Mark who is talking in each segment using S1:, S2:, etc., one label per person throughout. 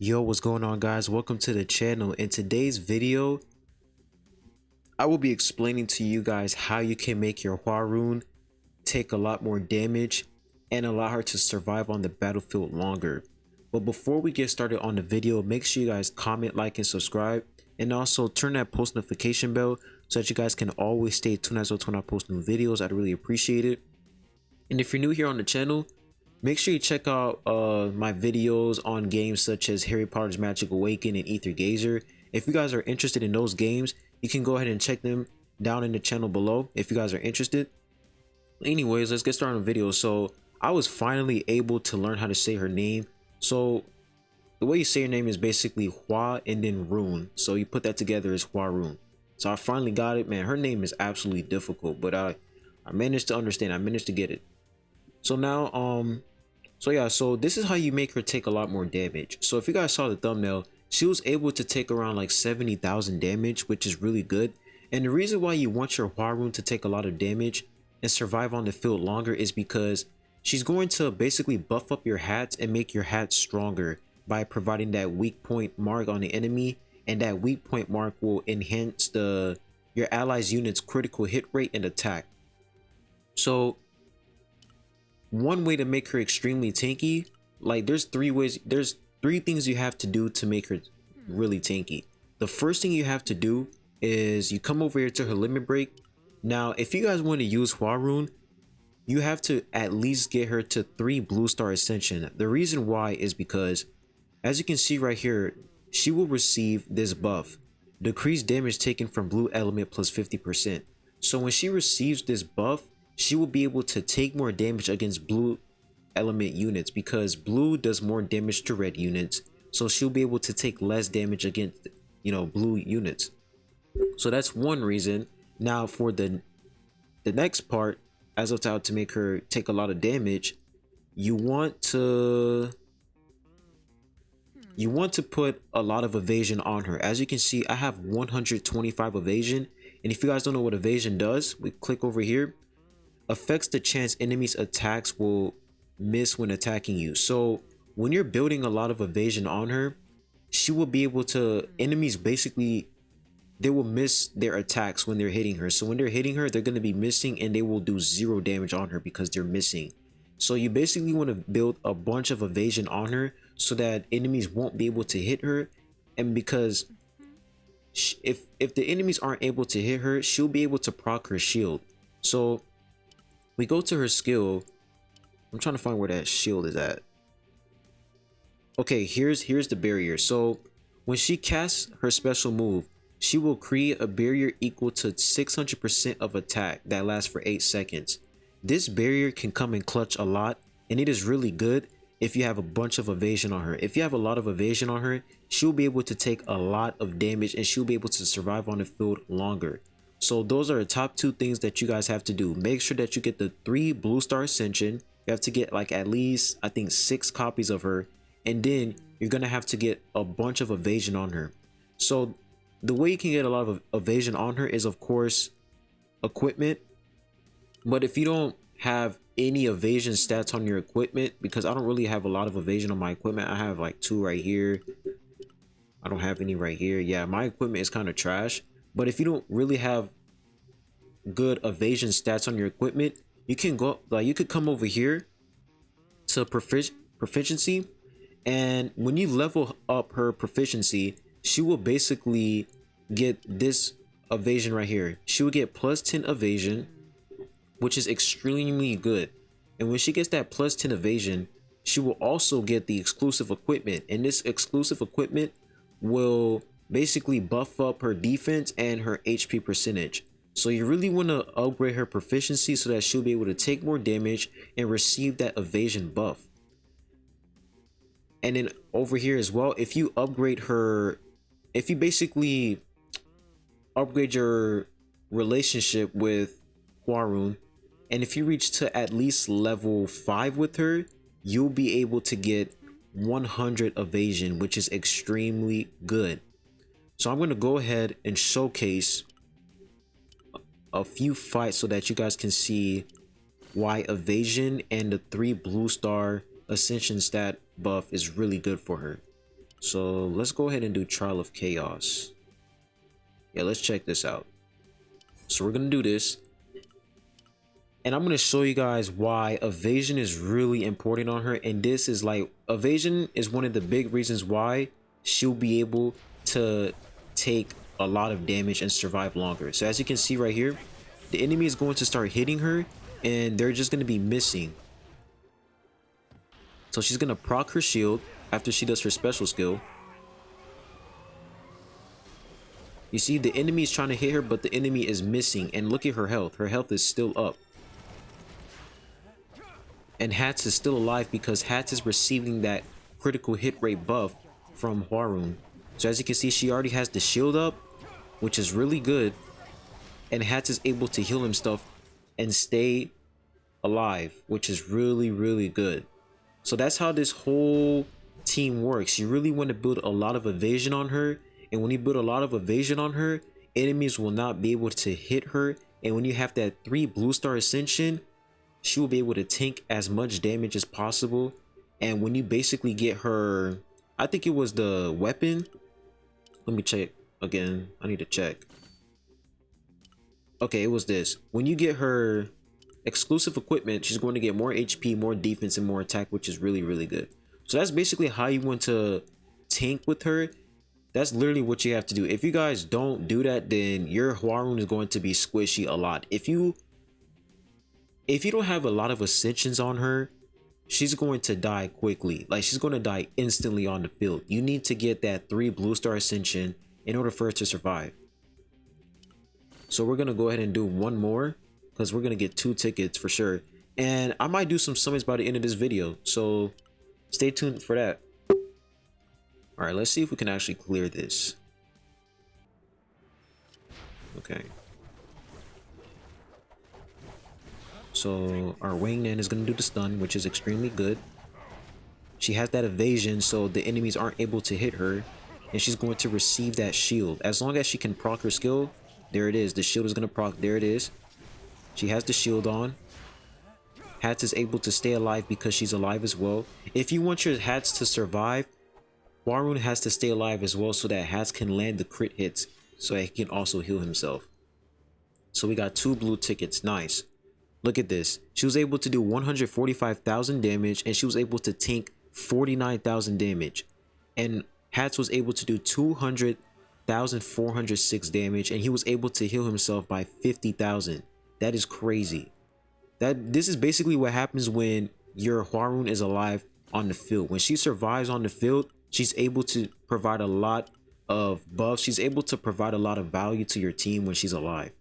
S1: Yo, what's going on, guys? Welcome to the channel. In today's video, I will be explaining to you guys how you can make your HWARYUN take a lot more damage and allow her to survive on the battlefield longer. But before we get started on the video, make sure you guys comment, like, and subscribe, and also turn that post notification bell so that you guys can always stay tuned as well when I post new videos. I'd really appreciate it. And if you're new here on the channel, make sure you check out my videos on games such as Harry Potter's Magic Awaken and Ether Gazer. If you guys are interested in those games, you can go ahead and check them down in the channel below if you guys are interested. Anyways, let's get started on the video. So I was finally able to learn how to say her name. So the way you say your name is basically Hwa and then Rune. So you put that together as HWARYUN. So I finally got it, man. Her name is absolutely difficult, but I managed to understand. I managed to get it. So now, so this is how you make her take a lot more damage. So if you guys saw the thumbnail, she was able to take around like 70,000 damage, which is really good. And the reason why you want your HWARYUN to take a lot of damage and survive on the field longer is because she's going to basically buff up your hats and make your hats stronger by providing that weak point mark on the enemy, and that weak point mark will enhance your allies units critical hit rate and attack. So one way to make her extremely tanky, like there's three things you have to do to make her really tanky. The first thing you have to do is you come over here to her limit break. Now if you guys want to use HWARYUN, you have to at least get her to 3 blue star ascension. The reason why is because, as you can see right here, she will receive this buff: decreased damage taken from blue element plus 50%. So when she receives this buff, she will be able to take more damage against blue element units, because blue does more damage to red units. So she'll be able to take less damage against, blue units. So that's one reason. Now for the next part, as of how to make her take a lot of damage, you want to put a lot of evasion on her. As you can see, I have 125 evasion, and if you guys don't know what evasion does, we click over here. Affects the chance enemies attacks will miss when attacking you. So when you're building a lot of evasion on her, she will be able to, enemies basically, they will miss their attacks when they're hitting her. So when they're hitting her, they're going to be missing, and they will do 0 damage on her because they're missing. So you basically want to build a bunch of evasion on her so that enemies won't be able to hit her. And because if the enemies aren't able to hit her, she'll be able to proc her shield. So we go to her skill. I'm trying to find where that shield is at. Okay, here's the barrier. So when she casts her special move, she will create a barrier equal to 600% of attack that lasts for 8 seconds. This barrier can come in clutch a lot, and it is really good if you have a bunch of evasion on her. If you have a lot of evasion on her, she'll be able to take a lot of damage, and she'll be able to survive on the field longer. So those are the top 2 things that you guys have to do. Make sure that you get the 3 blue star ascension. You have to get like at least, I think, 6 copies of her, and then you're gonna have to get a bunch of evasion on her. So the way you can get a lot of evasion on her is, of course, equipment. But if you don't have any evasion stats on your equipment, because I don't really have a lot of evasion on my equipment, I have like 2 right here. I don't have any right here. Yeah, my equipment is kind of trash. But if you don't really have good evasion stats on your equipment, you can go, like, you could come over here to proficiency, and when you level up her proficiency, she will basically get this evasion right here. She will get plus 10 evasion, which is extremely good. And when she gets that plus 10 evasion, she will also get the exclusive equipment, and this exclusive equipment will basically buff up her defense and her HP percentage. So you really want to upgrade her proficiency so that she'll be able to take more damage and receive that evasion buff. And then over here as well, if you upgrade her, if you basically upgrade your relationship with HWARYUN, and if you reach to at least level 5 with her, you'll be able to get 100 evasion, which is extremely good. So I'm going to go ahead and showcase a few fights so that you guys can see why evasion and the 3 blue star ascension stat buff is really good for her. So let's go ahead and do Trial of Chaos. Yeah, let's check this out. So we're gonna do this, and I'm gonna show you guys why evasion is really important on her. And this is like, evasion is one of the big reasons why she'll be able to take a lot of damage and survive longer. So as you can see right here, the enemy is going to start hitting her and they're just going to be missing. So she's going to proc her shield after she does her special skill. You see, the enemy is trying to hit her, but the enemy is missing. And look at her health. Her health is still up. And Hats is still alive because Hats is receiving that critical hit rate buff from HWARYUN. So as you can see, she already has the shield up, which is really good. And Hats is able to heal himself and stay alive, which is really, really good. So that's how this whole team works. You really want to build a lot of evasion on her. And when you build a lot of evasion on her, enemies will not be able to hit her. And when you have that 3 blue star ascension, she will be able to tank as much damage as possible. And when you basically get her, I think it was the weapon. Let me check again. I need to check. Okay, it was this. When you get her exclusive equipment, she's going to get more HP, more defense, and more attack, which is really, really good. So that's basically how you want to tank with her. That's literally what you have to do. If you guys don't do that, then your HWARYUN is going to be squishy a lot. If you don't have a lot of ascensions on her, she's going to die quickly. Like, she's going to die instantly on the field. You need to get that 3 blue star ascension in order for her to survive. So we're going to go ahead and do one more, because we're going to get 2 tickets for sure. And I might do some summons by the end of this video, so stay tuned for that. All right, let's see if we can actually clear this. Okay. So our wingman is going to do the stun, which is extremely good. She has that evasion, so the enemies aren't able to hit her. And she's going to receive that shield. As long as she can proc her skill, there it is. The shield is going to proc. There it is. She has the shield on. Hats is able to stay alive because she's alive as well. If you want your Hats to survive, HWARYUN has to stay alive as well so that Hats can land the crit hits so that he can also heal himself. So we got 2 blue tickets. Nice. Look at this. She was able to do 145,000 damage and she was able to tank 49,000 damage. And Hats was able to do 200,406 damage and he was able to heal himself by 50,000. That is crazy. This is basically what happens when your HWARYUN is alive on the field. When she survives on the field, she's able to provide a lot of buffs. She's able to provide a lot of value to your team when she's alive.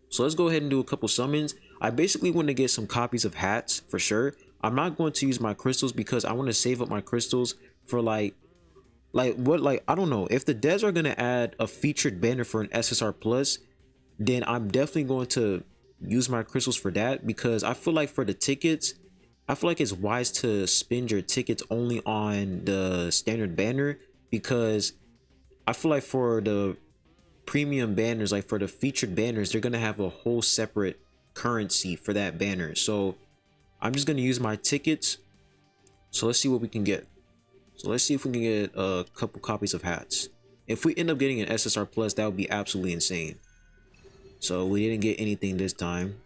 S1: So let's go ahead and do a couple summons. I basically want to get some copies of Hats for sure. I'm not going to use my crystals because I want to save up my crystals for I don't know. If the devs are going to add a featured banner for an SSR plus, then I'm definitely going to use my crystals for that, because I feel like for the tickets, I feel like it's wise to spend your tickets only on the standard banner, because I feel like for the premium banners, like for the featured banners, they're gonna have a whole separate currency for that banner. So I'm just gonna use my tickets. So let's see what we can get. So let's see if we can get a couple copies of Hats. If we end up getting an SSR plus, that would be absolutely insane. So we didn't get anything this time.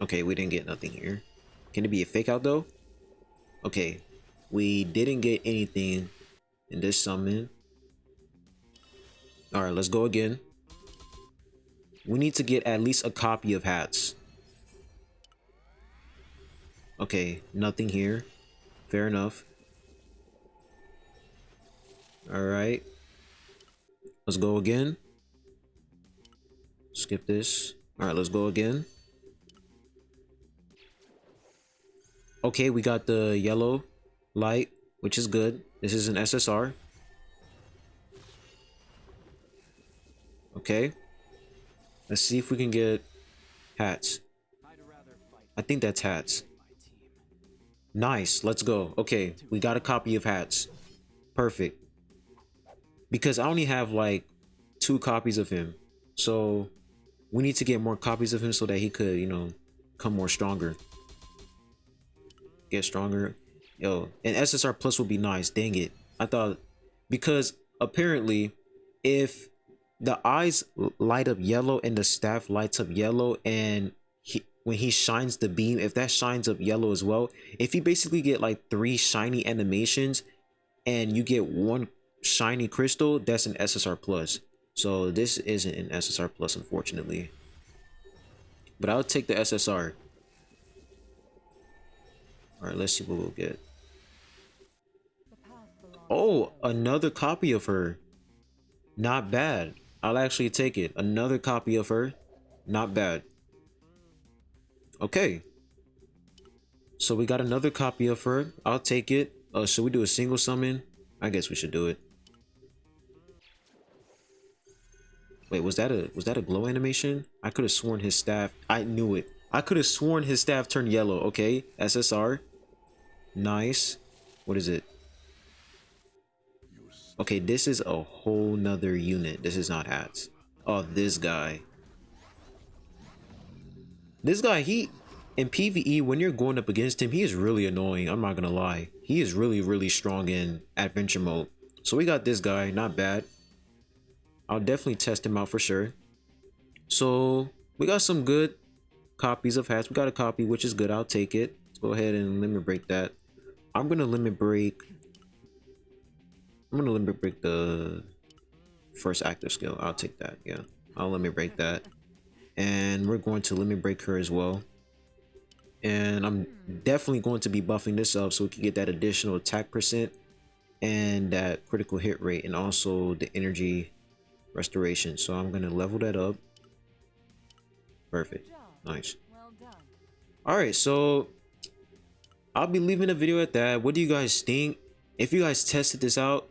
S1: Okay, we didn't get nothing here. Can it be a fake out though? Okay, we didn't get anything in this summon. All right, let's go again. We need to get at least a copy of Hats. Okay, nothing here. Fair enough. All right, let's go again. Skip this. All right, let's go again. Okay, we got the yellow light, which is good. This is an SSR. Okay, let's see if we can get Hats. I think that's Hats. Nice, let's go. Okay, we got a copy of Hats. Perfect. Because I only have like 2 copies of him, so we need to get more copies of him so that he could, you know, come more stronger. Get stronger. Yo, an SSR plus would be nice. Dang it. I thought, because apparently if the eyes light up yellow and the staff lights up yellow, and when he shines the beam, if that shines up yellow as well, if you basically get like 3 shiny animations and you get 1 shiny crystal, that's an SSR plus. So this isn't an SSR plus, unfortunately, but I'll take the SSR. All right, let's see what we'll get. Oh, another copy of her. Not bad. I'll actually take it. Another copy of her. Not bad. Okay. So we got another copy of her. I'll take it. Should we do a single summon? I guess we should do it. Wait, was that a glow animation? I could have sworn his staff. I knew it. I could have sworn his staff turned yellow. Okay, SSR. Nice. What is it? Okay, this is a whole nother unit. This is not hats. Oh, this guy. This guy, he in PvE, when you're going up against him, he is really annoying. I'm not gonna lie. He is really, really strong in adventure mode. So we got this guy, not bad. I'll definitely test him out for sure. So we got some good copies of hats. We got a copy, which is good. I'll take it. Let's go ahead and limit break that. I'm gonna limit break the first active skill. I'll take that. Yeah, I'll limit break that. And we're going to limit break her as well. And I'm definitely going to be buffing this up so we can get that additional attack percent and that critical hit rate, and also the energy restoration. So I'm going to level that up. Perfect. Nice. All right, so I'll be leaving the video at that. What do you guys think? If you guys tested this out,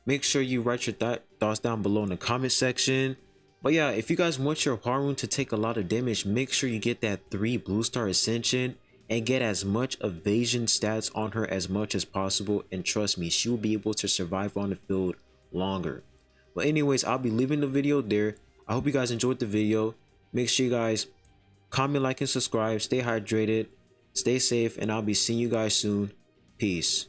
S1: make sure you write your thoughts down below in the comment section. But yeah, if you guys want your HWARYUN to take a lot of damage, make sure you get that 3 blue star ascension and get as much evasion stats on her as much as possible. And trust me, she will be able to survive on the field longer. But anyways, I'll be leaving the video there. I hope you guys enjoyed the video. Make sure you guys comment, like, and subscribe. Stay hydrated, stay safe, and I'll be seeing you guys soon. Peace.